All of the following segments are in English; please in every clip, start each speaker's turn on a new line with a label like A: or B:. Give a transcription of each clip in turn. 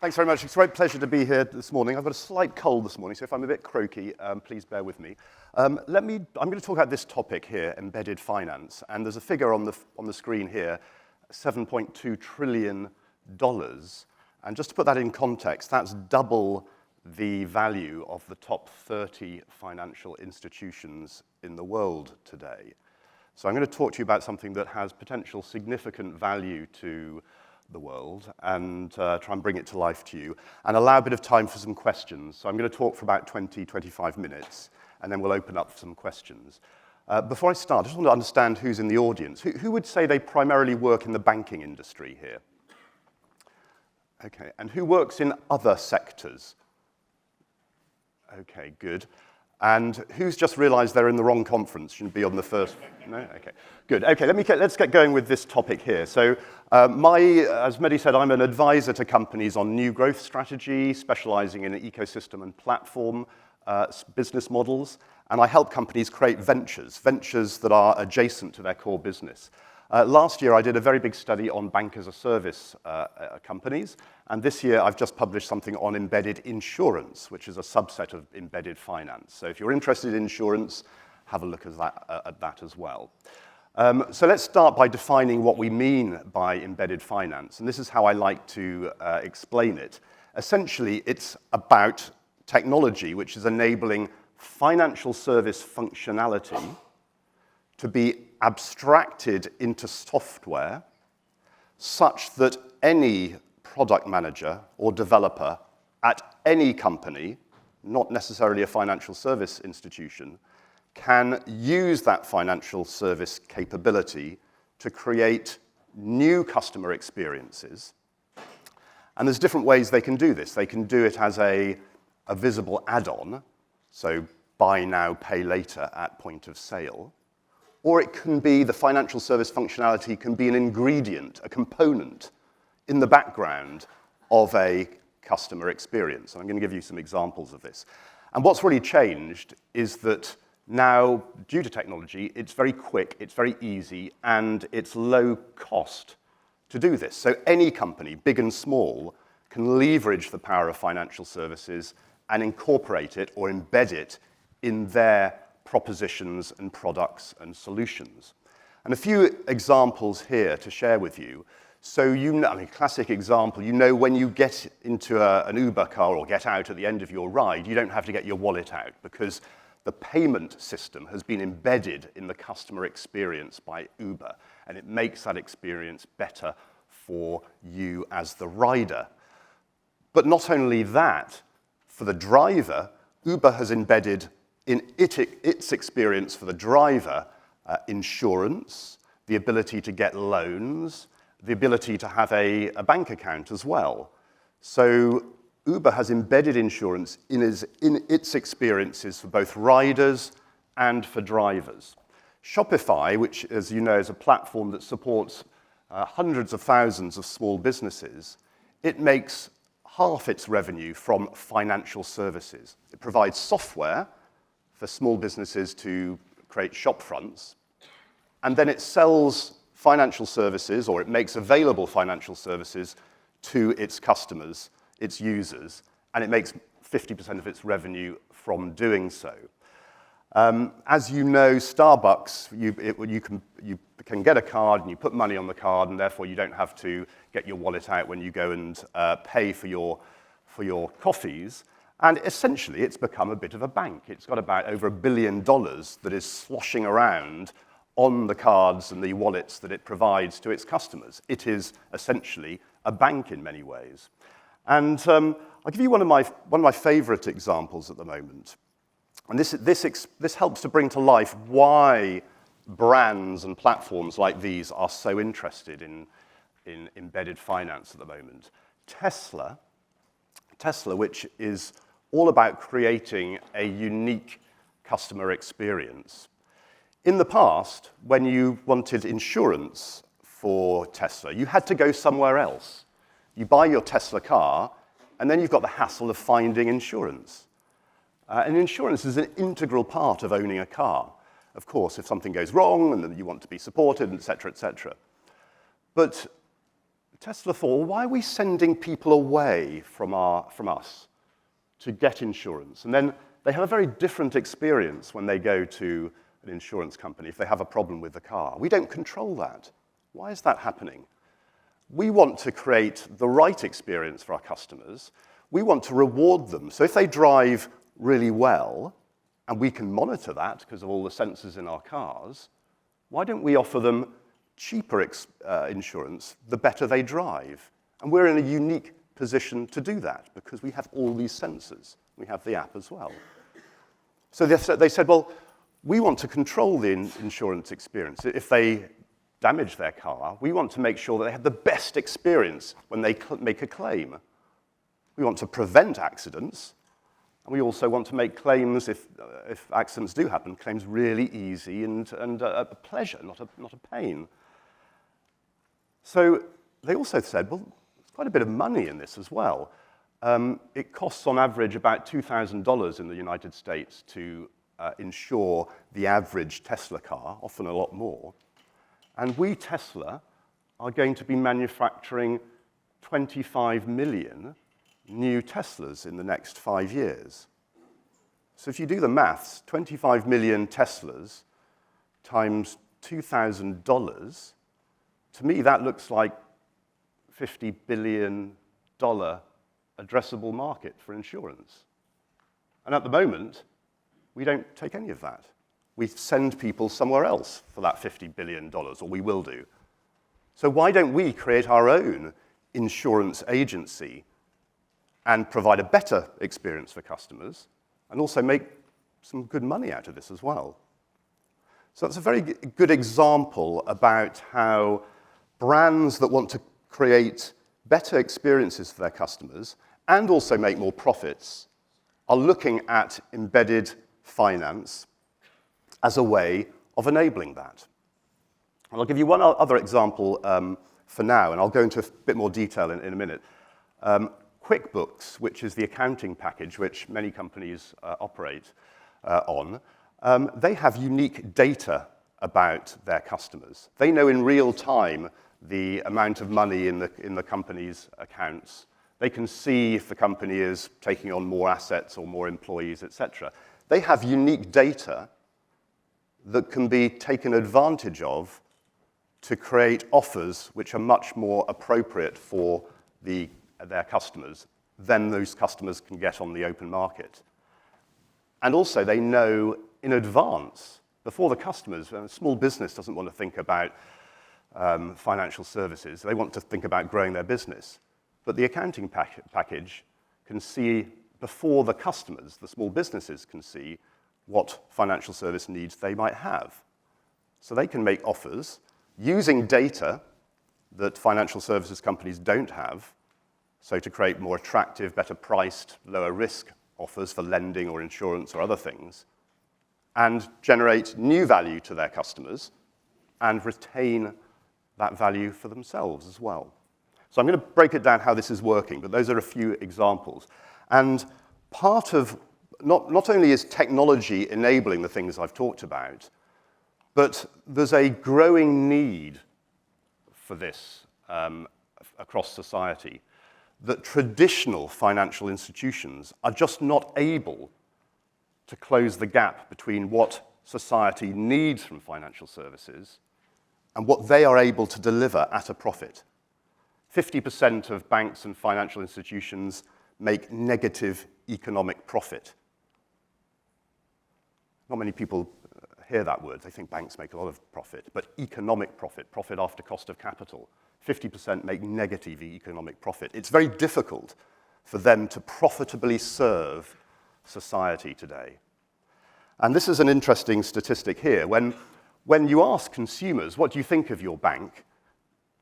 A: Thanks very much. It's a great pleasure to be here this morning. I've got a slight cold this morning, so if I'm a bit croaky, please bear with me. I'm going to talk about this topic here, embedded finance, and there's a figure on the screen here, $7.2 trillion. And just to put that in context, that's double the value of the top 30 financial institutions in the world today. So I'm going to talk to you about something that has potential significant value to the world and try and bring it to life to you and allow a bit of time for some questions. So I'm going to talk for about 20-25 minutes and then we'll open up for some questions. Before I start, I just want to understand who's in the audience. Who would say they primarily work in the banking industry here? Okay, and who works in other sectors? Okay, good. And who's just realized they're in the wrong conference? Shouldn't be on the first. No? Okay, good. Okay, let's get going with this topic here. So as Mehdi said, I'm an advisor to companies on new growth strategy, specializing in ecosystem and platform business models. And I help companies create ventures that are adjacent to their core business. Last year, I did a very big study on bank-as-a-service companies, and this year I've just published something on embedded insurance, which is a subset of embedded finance. So if you're interested in insurance, have a look at that as well. So let's start by defining what we mean by embedded finance, and this is how I like to explain it. Essentially, it's about technology which is enabling financial service functionality to be abstracted into software such that any product manager or developer at any company, not necessarily a financial service institution, can use that financial service capability to create new customer experiences. And there's different ways they can do this. They can do it as a visible add-on, so buy now, pay later at point of sale. Or it can be, the financial service functionality can be an ingredient, a component in the background of a customer experience. And I'm going to give you some examples of this. And what's really changed is that now, due to technology, it's very quick, it's very easy, and it's low cost to do this. So any company, big and small, can leverage the power of financial services and incorporate it or embed it in their propositions and products and solutions. And a few examples here to share with you. So classic example, when you get into an Uber car or get out at the end of your ride, you don't have to get your wallet out because the payment system has been embedded in the customer experience by Uber, and it makes that experience better for you as the rider. But not only that, for the driver, Uber has embedded in its experience for the driver, insurance, the ability to get loans, the ability to have a bank account as well. So Uber has embedded insurance in its experiences for both riders and for drivers. Shopify, which, as you know, is a platform that supports hundreds of thousands of small businesses, it makes half its revenue from financial services. It provides software for small businesses to create shop fronts, and then it sells financial services, or it makes available financial services to its customers, its users, and it makes 50% of its revenue from doing so. As you know, Starbucks, you can get a card and you put money on the card, and therefore you don't have to get your wallet out when you go and pay for your coffees. And essentially, it's become a bit of a bank. It's got about over $1 billion that is sloshing around on the cards and the wallets that it provides to its customers. It is essentially a bank in many ways. And I'll give you one of my favorite examples at the moment. And this helps to bring to life why brands and platforms like these are so interested in embedded finance at the moment. Tesla, which is all about creating a unique customer experience. In the past, when you wanted insurance for Tesla, you had to go somewhere else. You buy your Tesla car, and then you've got the hassle of finding insurance. And insurance is an integral part of owning a car. Of course, if something goes wrong, and then you want to be supported, et cetera, et cetera. But Tesla thought, well, why are we sending people away from us to get insurance? And then they have a very different experience when they go to an insurance company if they have a problem with the car. We don't control that. Why is that happening? We want to create the right experience for our customers. We want to reward them. So if they drive really well, and we can monitor that because of all the sensors in our cars, why don't we offer them cheaper insurance the better they drive? And we're in a unique position to do that because we have all these sensors. We have the app as well. So they said, well, we want to control the insurance experience. If they damage their car, we want to make sure that they have the best experience when they make a claim. We want to prevent accidents, and we also want to make claims, if accidents do happen, claims really easy and a pleasure, not a pain. So they also said, well, there's quite a bit of money in this as well. It costs on average about $2,000 in the United States to insure the average Tesla car, often a lot more. And we, Tesla, are going to be manufacturing 25 million new Teslas in the next 5 years. So if you do the maths, 25 million Teslas times $2,000, to me that looks like $50 billion addressable market for insurance. And at the moment, we don't take any of that. We send people somewhere else for that $50 billion, or we will do. So why don't we create our own insurance agency and provide a better experience for customers and also make some good money out of this as well? So that's a very good example about how brands that want to create better experiences for their customers and also make more profits are looking at embedded finance as a way of enabling that. And I'll give you one other example for now, and I'll go into a bit more detail in a minute. QuickBooks, which is the accounting package which many companies operate on, they have unique data about their customers. They know in real time the amount of money in the company's accounts. They can see if the company is taking on more assets or more employees, etc. They have unique data that can be taken advantage of to create offers which are much more appropriate for their customers than those customers can get on the open market. And also they know in advance, before the customers, a small business doesn't want to think about financial services. They want to think about growing their business. But the accounting package can see before the customers, the small businesses can see what financial service needs they might have. So they can make offers using data that financial services companies don't have, so to create more attractive, better priced, lower risk offers for lending or insurance or other things, and generate new value to their customers and retain that value for themselves as well. So I'm going to break it down how this is working, but those are a few examples. And part of, not only is technology enabling the things I've talked about, but there's a growing need for this across society, that traditional financial institutions are just not able to close the gap between what society needs from financial services and what they are able to deliver at a profit. 50% of banks and financial institutions make negative economic profit. Not many people hear that word. They think banks make a lot of profit, but economic profit, profit after cost of capital, 50% make negative economic profit. It's very difficult for them to profitably serve society today. And this is an interesting statistic here. When you ask consumers, what do you think of your bank?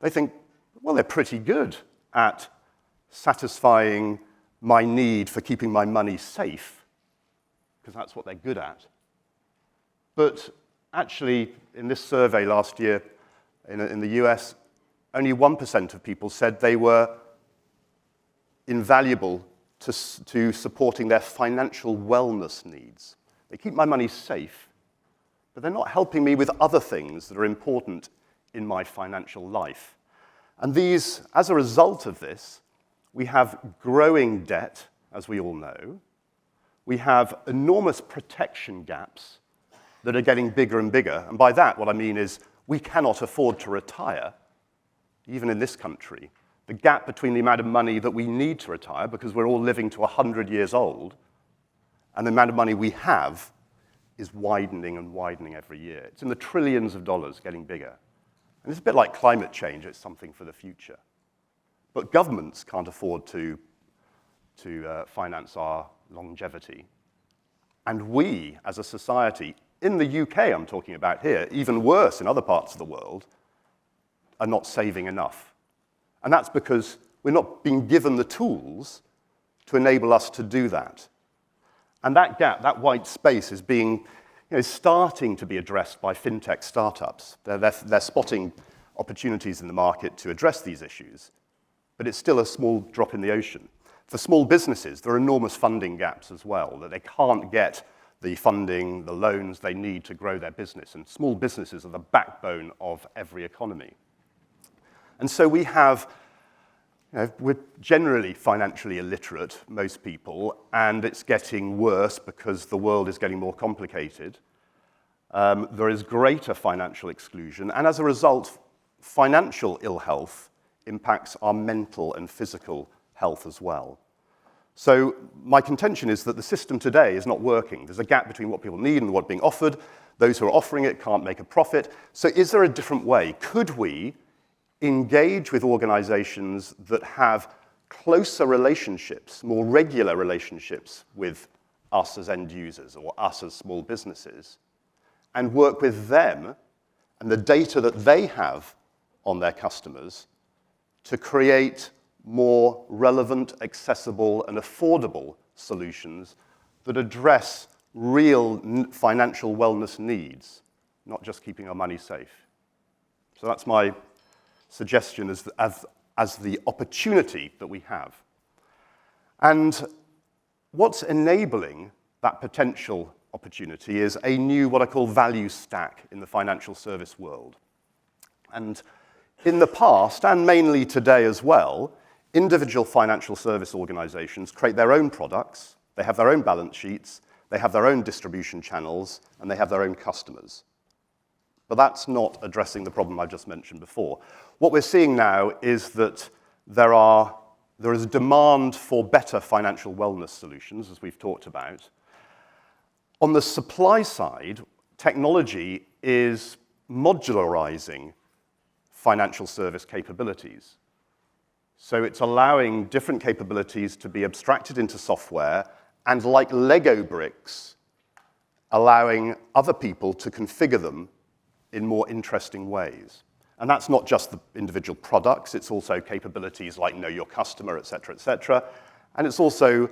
A: They think, well, they're pretty good at satisfying my need for keeping my money safe, because that's what they're good at. But actually, in this survey last year in the US, only 1% of people said they were invaluable to supporting their financial wellness needs. They keep my money safe, but they're not helping me with other things that are important in my financial life. And these, as a result of this, we have growing debt, as we all know. We have enormous protection gaps that are getting bigger and bigger. And by that, what I mean is we cannot afford to retire, even in this country. The gap between the amount of money that we need to retire, because we're all living to 100 years old, and the amount of money we have is widening and widening every year. It's in the trillions of dollars, getting bigger. And it's a bit like climate change. It's something for the future. But governments can't afford to finance our longevity. And we, as a society, in the UK I'm talking about here, even worse in other parts of the world, are not saving enough. And that's because we're not being given the tools to enable us to do that. And that gap, that white space, is being, starting to be addressed by fintech startups. They're spotting opportunities in the market to address these issues, but it's still a small drop in the ocean. For small businesses, there are enormous funding gaps as well, that they can't get the funding, the loans they need to grow their business. And small businesses are the backbone of every economy. And so we have, we're generally financially illiterate, most people, and it's getting worse because the world is getting more complicated. There is greater financial exclusion, and as a result, financial ill health impacts our mental and physical health as well. So my contention is that the system today is not working. There's a gap between what people need and what's being offered. Those who are offering it can't make a profit. So is there a different way? Could we engage with organizations that have closer relationships, more regular relationships with us as end users or us as small businesses, and work with them and the data that they have on their customers to create more relevant, accessible, and affordable solutions that address real financial wellness needs, not just keeping our money safe. So that's my suggestion as the opportunity that we have. And what's enabling that potential opportunity is a new, what I call, value stack in the financial service world. And in the past, and mainly today as well, individual financial service organizations create their own products, they have their own balance sheets, they have their own distribution channels, and they have their own customers. But that's not addressing the problem I just mentioned before. What we're seeing now is that there is a demand for better financial wellness solutions, as we've talked about. On the supply side, technology is modularizing financial service capabilities. So it's allowing different capabilities to be abstracted into software and, like Lego bricks, allowing other people to configure them in more interesting ways. And that's not just the individual products, it's also capabilities like know your customer, et cetera, and it's also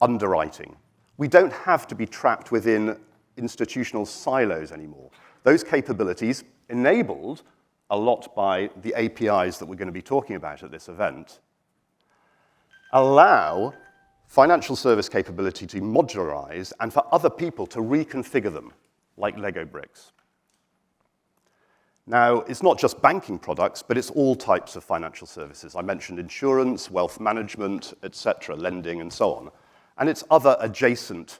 A: underwriting. We don't have to be trapped within institutional silos anymore. Those capabilities, enabled a lot by the APIs that we're going to be talking about at this event, allow financial service capability to modularize and for other people to reconfigure them like Lego bricks. Now, it's not just banking products, but it's all types of financial services. I mentioned insurance, wealth management, et cetera, lending, and so on. And it's other adjacent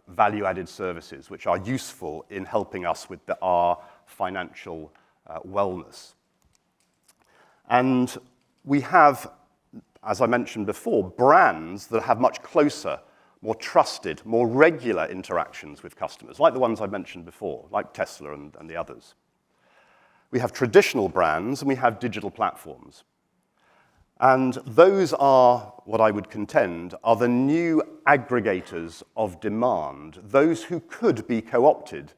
A: value-added services which are useful in helping us with our financial wellness. And we have, as I mentioned before, brands that have much closer, more trusted, more regular interactions with customers, like the ones I mentioned before, like Tesla and the others. We have traditional brands, and we have digital platforms. And those are, what I would contend, are the new aggregators of demand, those who could be co-opted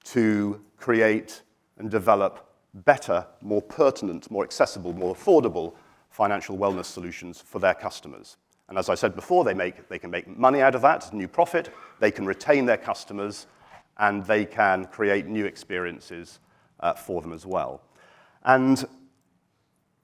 A: to create and develop better, more pertinent, more accessible, more affordable financial wellness solutions for their customers. And as I said before, they can make money out of that, new profit, they can retain their customers, and they can create new experiences for them as well. And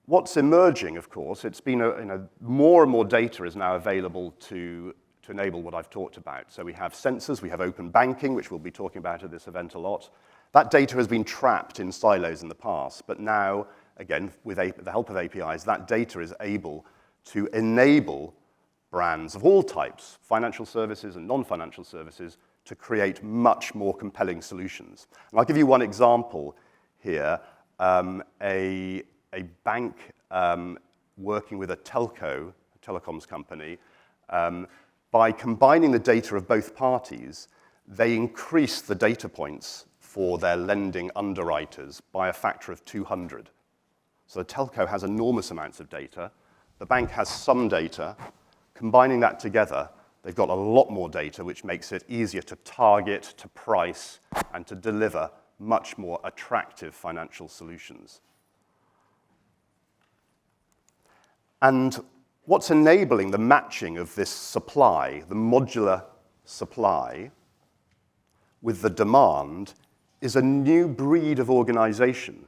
A: what's emerging, of course, it's been more and more data is now available to enable what I've talked about. So we have sensors, we have open banking, which we'll be talking about at this event a lot. That data has been trapped in silos in the past, but now again, with the help of APIs, that data is able to enable brands of all types, financial services and non-financial services, to create much more compelling solutions. And I'll give you one example here. A bank working with a telco, a telecoms company, by combining the data of both parties, they increase the data points for their lending underwriters by a factor of 200. So the telco has enormous amounts of data. The bank has some data. Combining that together, they've got a lot more data, which makes it easier to target, to price, and to deliver much more attractive financial solutions. And what's enabling the matching of this supply, the modular supply, with the demand is a new breed of organization.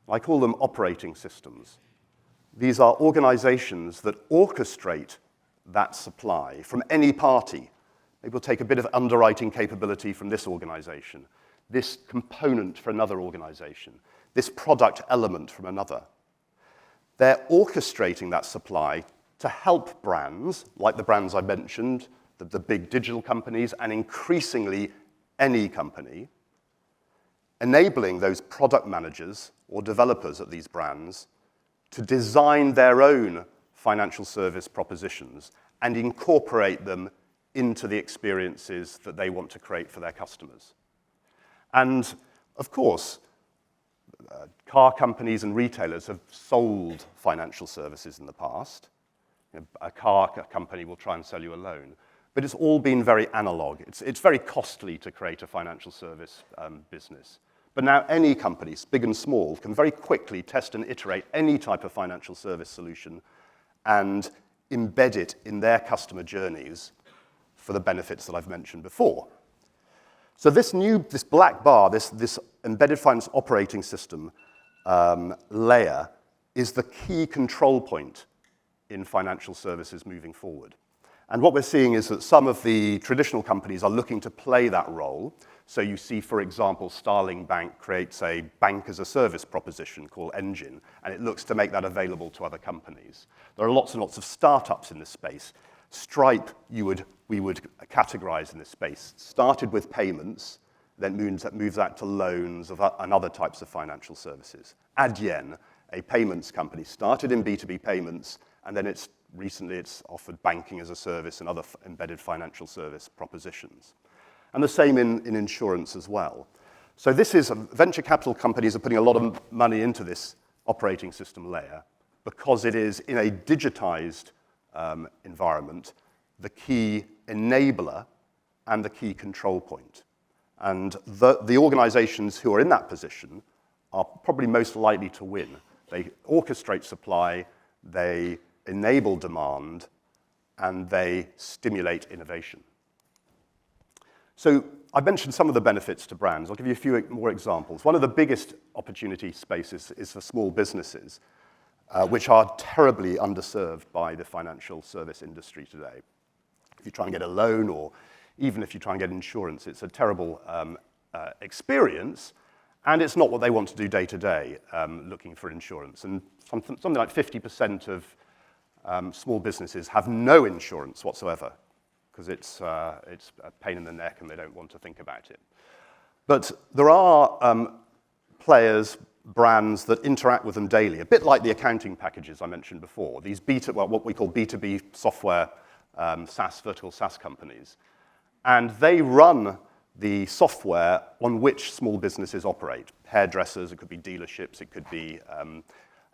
A: I call them operating systems. These are organizations that orchestrate that supply from any party. Maybe we'll take a bit of underwriting capability from this organization, this component for another organization, this product element from another. They're orchestrating that supply to help brands, like the brands I mentioned, the big digital companies, and increasingly any company, enabling those product managers or developers at these brands to design their own financial service propositions and incorporate them into the experiences that they want to create for their customers. And of course, car companies and retailers have sold financial services in the past. You know, a car company will try and sell you a loan, but it's all been very analog. It's very costly to create a financial service business. But now any companies, big and small, can very quickly test and iterate any type of financial service solution and embed it in their customer journeys for the benefits that I've mentioned before. So this black bar, this embedded finance operating system layer is the key control point in financial services moving forward. And what we're seeing is that some of the traditional companies are looking to play that role. So you see, for example, Starling Bank creates a bank-as-a-service proposition called Engine, and it looks to make that available to other companies. There are lots and lots of startups in this space. Stripe, we would categorize in this space. Started with payments, then moves that to loans and other types of financial services. Adyen, a payments company, started in B2B payments, and then recently it's offered banking as a service and other embedded financial service propositions. And the same in insurance as well. So venture capital companies are putting a lot of money into this operating system layer because it is, in a digitized environment, the key enabler and the key control point. And the organizations who are in that position are probably most likely to win. They orchestrate supply, they enable demand, and they stimulate innovation. So I mentioned some of the benefits to brands. I'll give you a few more examples. One of the biggest opportunity spaces is for small businesses, which are terribly underserved by the financial service industry today. If you try and get a loan, or even if you try and get insurance, it's a terrible experience, and it's not what they want to do day to day, looking for insurance. And something like 50% of small businesses have no insurance whatsoever, because it's a pain in the neck and they don't want to think about it. But there are players, brands that interact with them daily, a bit like the accounting packages I mentioned before, these what we call B2B software vertical SaaS companies. And they run the software on which small businesses operate. Hairdressers, it could be dealerships, it could be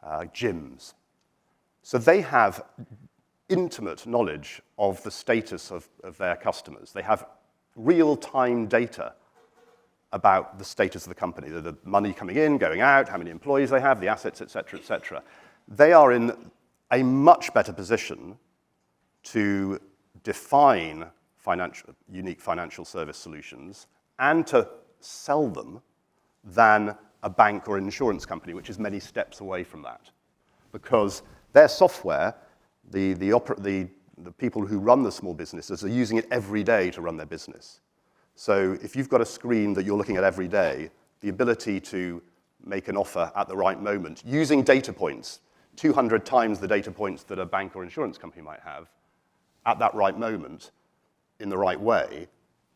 A: gyms. So they have intimate knowledge of the status of their customers. They have real-time data about the status of the company, the money coming in, going out, how many employees they have, the assets, et cetera, et cetera. They are in a much better position to define unique financial service solutions and to sell them than a bank or insurance company, which is many steps away from that. Because their software, the people who run the small businesses are using it every day to run their business. So if you've got a screen that you're looking at every day, the ability to make an offer at the right moment, using data points, 200 times the data points that a bank or insurance company might have, at that right moment, in the right way,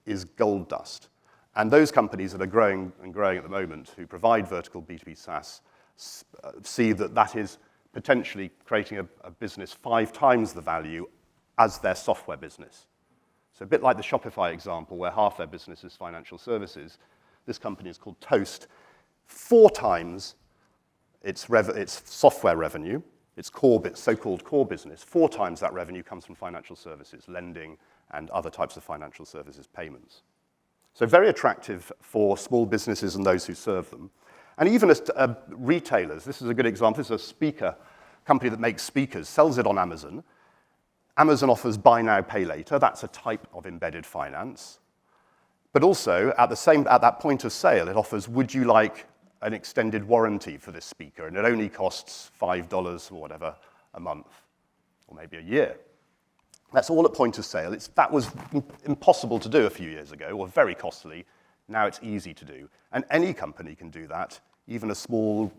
A: is gold dust. And those companies that are growing and growing at the moment, who provide vertical B2B SaaS, see that that is potentially creating a business 5 times the value as their software business. So a bit like the Shopify example, where half their business is financial services, this company is called Toast. 4 times its software revenue, its so-called core business, 4 times that revenue comes from financial services, lending, and other types of financial services payments. So very attractive for small businesses and those who serve them. And even as retailers, this is a good example. This is a company that makes speakers, sells it on Amazon. Amazon offers buy now, pay later. That's a type of embedded finance. But also, at that point of sale, it offers, would you like an extended warranty for this speaker? And it only costs $5 or whatever a month, or maybe a year. That's all at point of sale. That was impossible to do a few years ago, or very costly. Now it's easy to do. And any company can do that, even a small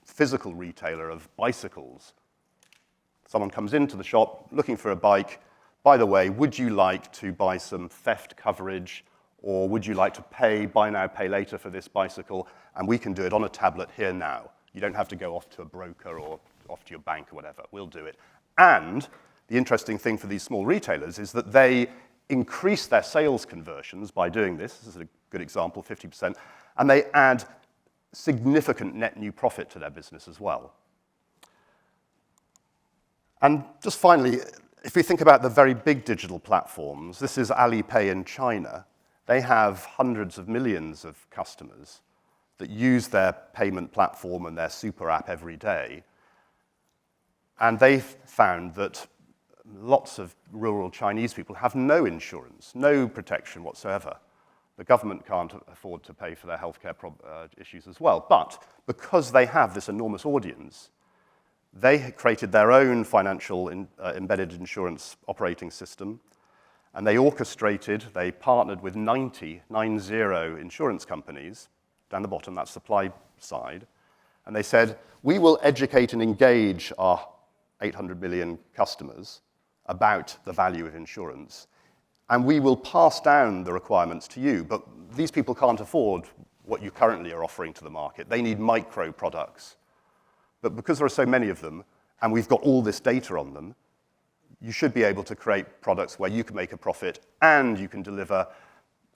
A: physical retailer of bicycles. Someone comes into the shop looking for a bike. By the way, would you like to buy some theft coverage, or would you like to buy now, pay later for this bicycle? And we can do it on a tablet here now. You don't have to go off to a broker or off to your bank or whatever. We'll do it. And the interesting thing for these small retailers is that they increase their sales conversions by doing this. This is a good example, 50%. And they add significant net new profit to their business as well. And just finally, if we think about the very big digital platforms, this is Alipay in China. They have hundreds of millions of customers that use their payment platform and their super app every day. And they've found that lots of rural Chinese people have no insurance, no protection whatsoever. The government can't afford to pay for their healthcare issues as well. But because they have this enormous audience, they created their own financial embedded insurance operating system, and they partnered with 90 insurance companies. Down the bottom, that's supply side. And they said, we will educate and engage our 800 million customers about the value of insurance, and we will pass down the requirements to you. But these people can't afford what you currently are offering to the market. They need micro products. But because there are so many of them, and we've got all this data on them, you should be able to create products where you can make a profit and you can deliver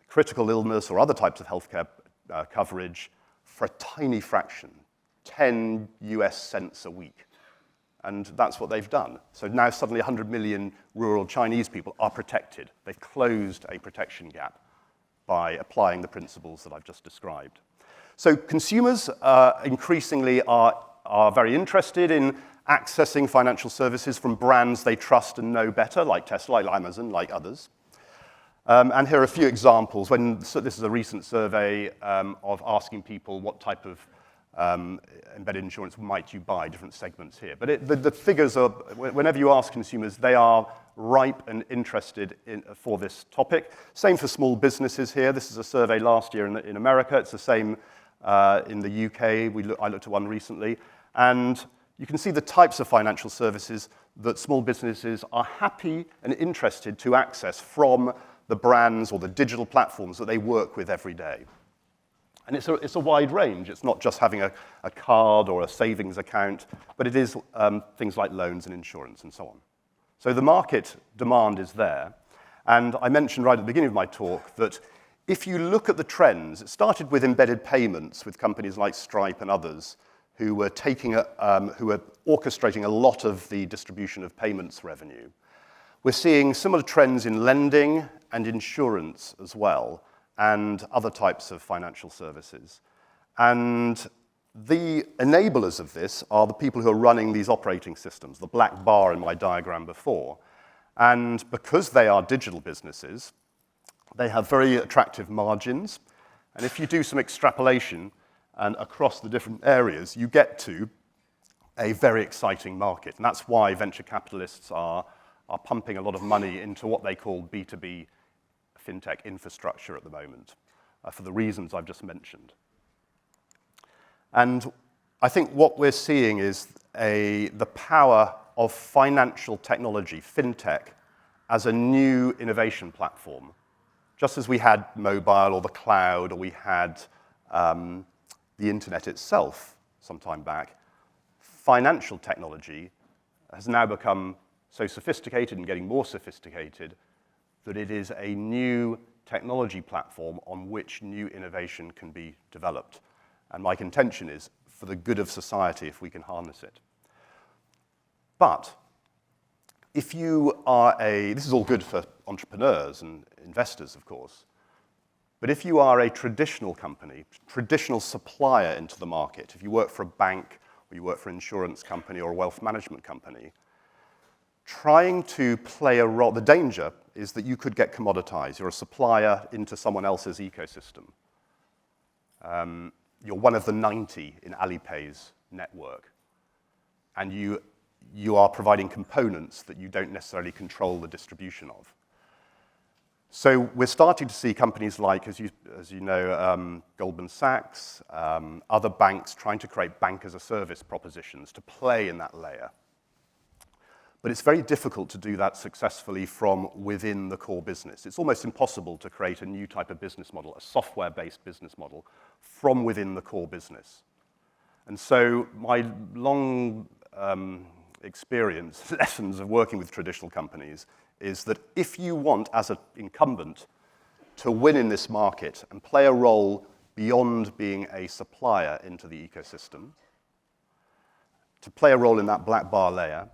A: critical illness or other types of healthcare coverage for a tiny fraction, 10 US cents a week. And that's what they've done. So now suddenly 100 million rural Chinese people are protected. They've closed a protection gap by applying the principles that I've just described. So consumers increasingly are very interested in accessing financial services from brands they trust and know better, like Tesla, like Amazon, like others. And here are a few examples. So this is a recent survey of asking people what type of embedded insurance might you buy, different segments here. But the figures are, whenever you ask consumers, they are ripe and interested for this topic. Same for small businesses here. This is a survey last year in America. It's the same in the UK. I looked at one recently. And you can see the types of financial services that small businesses are happy and interested to access from the brands or the digital platforms that they work with every day. And it's a wide range. It's not just having a card or a savings account, but it is things like loans and insurance and so on. So the market demand is there. And I mentioned right at the beginning of my talk that if you look at the trends, it started with embedded payments with companies like Stripe and others who were orchestrating a lot of the distribution of payments revenue. We're seeing similar trends in lending and insurance as well, and other types of financial services. And the enablers of this are the people who are running these operating systems, the black bar in my diagram before. And because they are digital businesses, they have very attractive margins. And if you do some extrapolation and across the different areas, you get to a very exciting market. And that's why venture capitalists are pumping a lot of money into what they call B2B fintech infrastructure at the moment, for the reasons I've just mentioned. And I think what we're seeing is the power of financial technology, fintech, as a new innovation platform. Just as we had mobile or the cloud, or we had the internet itself some time back, financial technology has now become so sophisticated and getting more sophisticated that it is a new technology platform on which new innovation can be developed. And my contention is for the good of society if we can harness it. But if you are this is all good for entrepreneurs and investors, of course, but if you are a traditional company, traditional supplier into the market, if you work for a bank or you work for an insurance company or a wealth management company, trying to play a role, the danger is that you could get commoditized. You're a supplier into someone else's ecosystem. You're one of the 90 in Alipay's network, and you are providing components that you don't necessarily control the distribution of. So we're starting to see companies like, as you know, Goldman Sachs, other banks trying to create bank-as-a-service propositions to play in that layer. But it's very difficult to do that successfully from within the core business. It's almost impossible to create a new type of business model, a software-based business model, from within the core business. And so my long experience, lessons of working with traditional companies, is that if you want, as an incumbent, to win in this market and play a role beyond being a supplier into the ecosystem, to play a role in that black bar layer,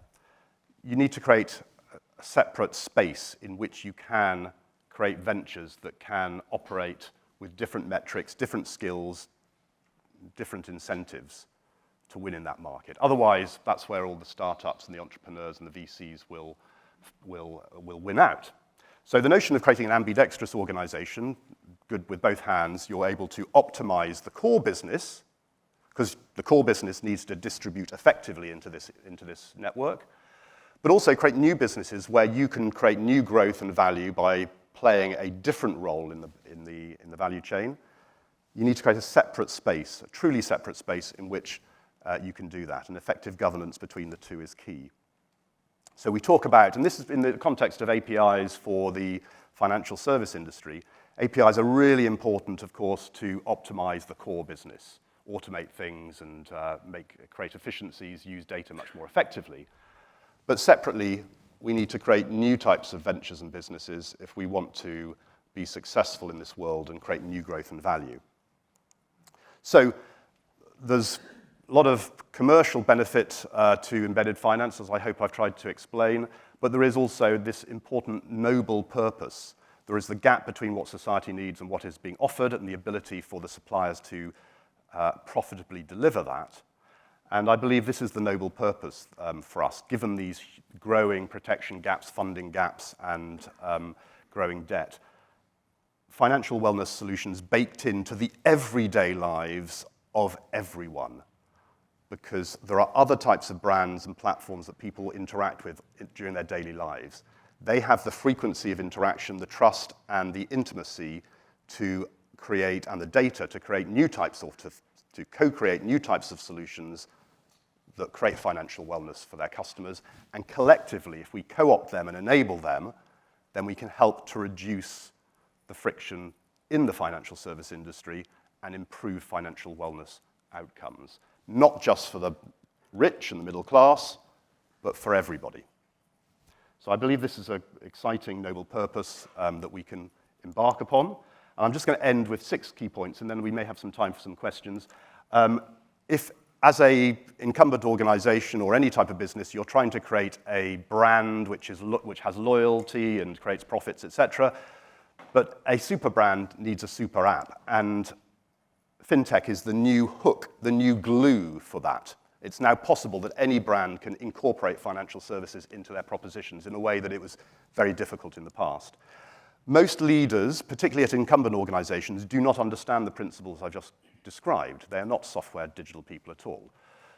A: you need to create a separate space in which you can create ventures that can operate with different metrics, different skills, different incentives to win in that market. Otherwise, that's where all the startups and the entrepreneurs and the VCs will win out. So the notion of creating an ambidextrous organization, good with both hands, you're able to optimize the core business, because the core business needs to distribute effectively into this network, but also create new businesses where you can create new growth and value by playing a different role in the value chain. You need to create a separate space, a truly separate space in which you can do that, and effective governance between the two is key. So we talk about, and this is in the context of APIs for the financial service industry, APIs are really important, of course, to optimize the core business, automate things and create efficiencies, use data much more effectively. But separately, we need to create new types of ventures and businesses if we want to be successful in this world and create new growth and value. So there's a lot of commercial benefit to embedded finance, as I hope I've tried to explain, but there is also this important noble purpose. There is the gap between what society needs and what is being offered and the ability for the suppliers to profitably deliver that. And I believe this is the noble purpose for us, given these growing protection gaps, funding gaps, and growing debt. Financial wellness solutions baked into the everyday lives of everyone, because there are other types of brands and platforms that people interact with during their daily lives. They have the frequency of interaction, the trust, and the intimacy to create, and the data to create new types of, to co-create new types of solutions that create financial wellness for their customers. And collectively, if we co-opt them and enable them, then we can help to reduce the friction in the financial service industry and improve financial wellness outcomes, not just for the rich and the middle class, but for everybody. So I believe this is an exciting, noble purpose that we can embark upon. And I'm just going to end with 6 key points, and then we may have some time for some questions. If, as an incumbent organization or any type of business, you're trying to create a brand which has loyalty and creates profits, etc., but a super brand needs a super app, and fintech is the new hook, the new glue for that. It's now possible that any brand can incorporate financial services into their propositions in a way that it was very difficult in the past. Most leaders, particularly at incumbent organizations, do not understand the principles I've just described. They're not software digital people at all.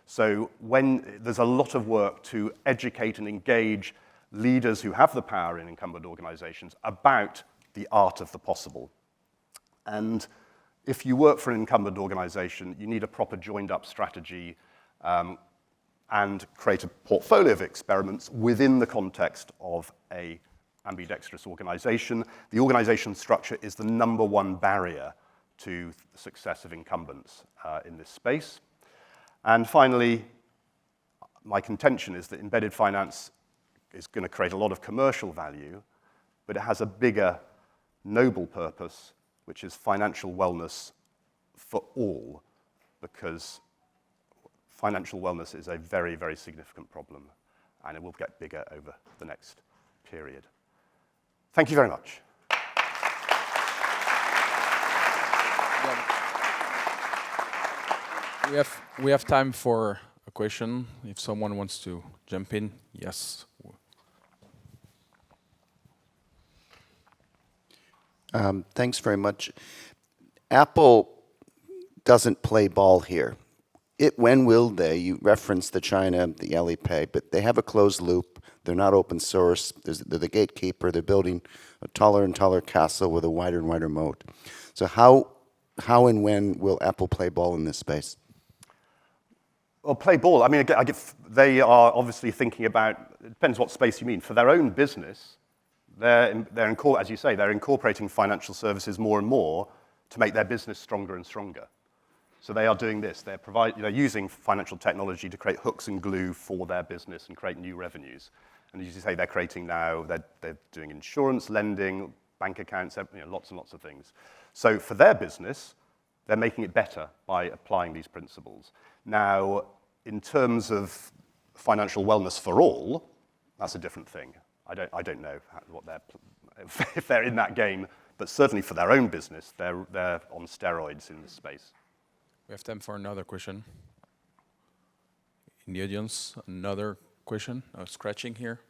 A: So there's a lot of work to educate and engage leaders who have the power in incumbent organizations about the art of the possible. And if you work for an incumbent organization, you need a proper joined-up strategy and create a portfolio of experiments within the context of a ambidextrous organization. The organization structure is the #1 barrier to the success of incumbents in this space. And finally, my contention is that embedded finance is going to create a lot of commercial value, but it has a bigger, noble purpose, which is financial wellness for all, because financial wellness is a very, very significant problem, and it will get bigger over the next period. Thank you very much.
B: We have time for a question, if someone wants to jump in. Yes.
C: Thanks very much. Apple doesn't play ball here. When will they? You referenced the China, the Alipay, but they have a closed loop. They're not open source. They're the gatekeeper. They're building a taller and taller castle with a wider and wider moat. So how and when will Apple play ball in this space?
A: Well, play ball. I mean, they are obviously thinking about, it depends what space you mean. For their own business, as you say, they're incorporating financial services more and more to make their business stronger and stronger. So they are doing this. They're using financial technology to create hooks and glue for their business and create new revenues. And as you say, they're creating now, they're doing insurance, lending, bank accounts, lots and lots of things. So for their business, they're making it better by applying these principles. Now, in terms of financial wellness for all, that's a different thing. I don't know if they're in that game, but certainly for their own business, they're on steroids in this space.
B: We have time for another question. In the audience, another question. Scratching here.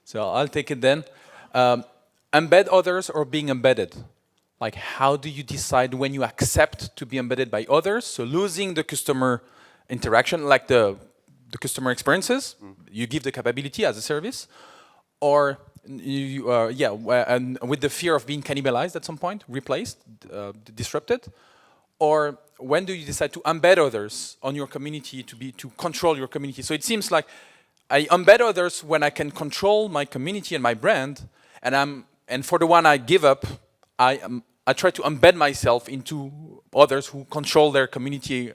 B: So I'll take it then. Embed others or being embedded? Like, how do you decide when you accept to be embedded by others? So losing the customer interaction, like the customer experiences, you give the capability as a service, or and with the fear of being cannibalized at some point, replaced, disrupted, or when do you decide to embed others on your community to control your community? So it seems like I embed others when I can control my community and my brand, and for the one I give up, I try to embed myself into others who control their community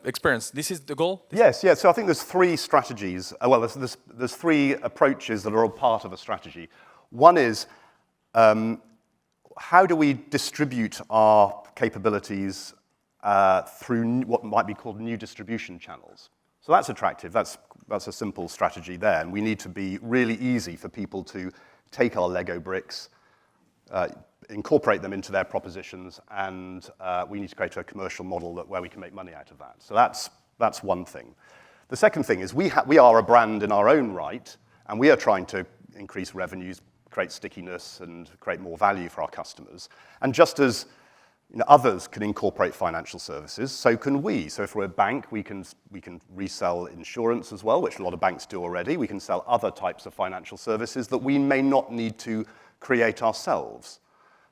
B: experience. This is the goal?
A: Yes. So I think there's three strategies. There's three approaches that are all part of a strategy. One is, how do we distribute our capabilities through what might be called new distribution channels? So that's attractive. That's a simple strategy there. And we need to be really easy for people to take our Lego bricks, incorporate them into their propositions, and we need to create a commercial model where we can make money out of that. So that's one thing. The second thing is we are a brand in our own right, and we are trying to increase revenues, create stickiness, and create more value for our customers. And just as others can incorporate financial services, so can we. So if we're a bank, we can resell insurance as well, which a lot of banks do already. We can sell other types of financial services that we may not need to create ourselves.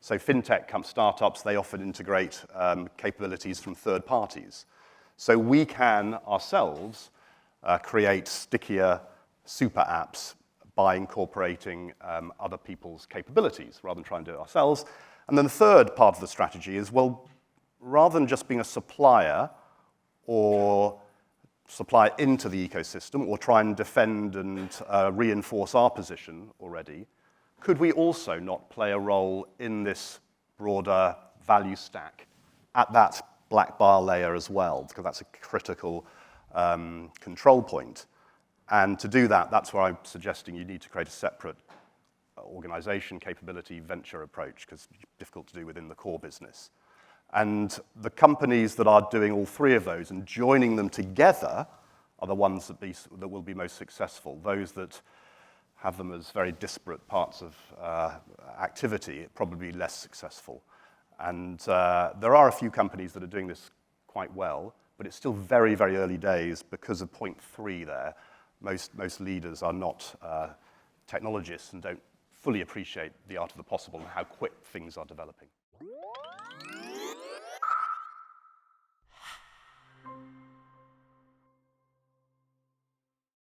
A: So fintech startups, they often integrate capabilities from third parties. So we can ourselves create stickier super apps by incorporating other people's capabilities rather than trying to do it ourselves. And then the third part of the strategy is, well, rather than just being a supplier or supply into the ecosystem or try and defend and reinforce our position already, could we also not play a role in this broader value stack at that black bar layer as well, because that's a critical control point. And to do that, that's where I'm suggesting you need to create a separate organization, capability, venture approach, because it's difficult to do within the core business. And the companies that are doing all three of those and joining them together are the ones that will be most successful. Those that have them as very disparate parts of activity, probably less successful. And there are a few companies that are doing this quite well, but it's still very, very early days because of point 3 there. Most leaders are not technologists and don't fully appreciate the art of the possible and how quick things are developing.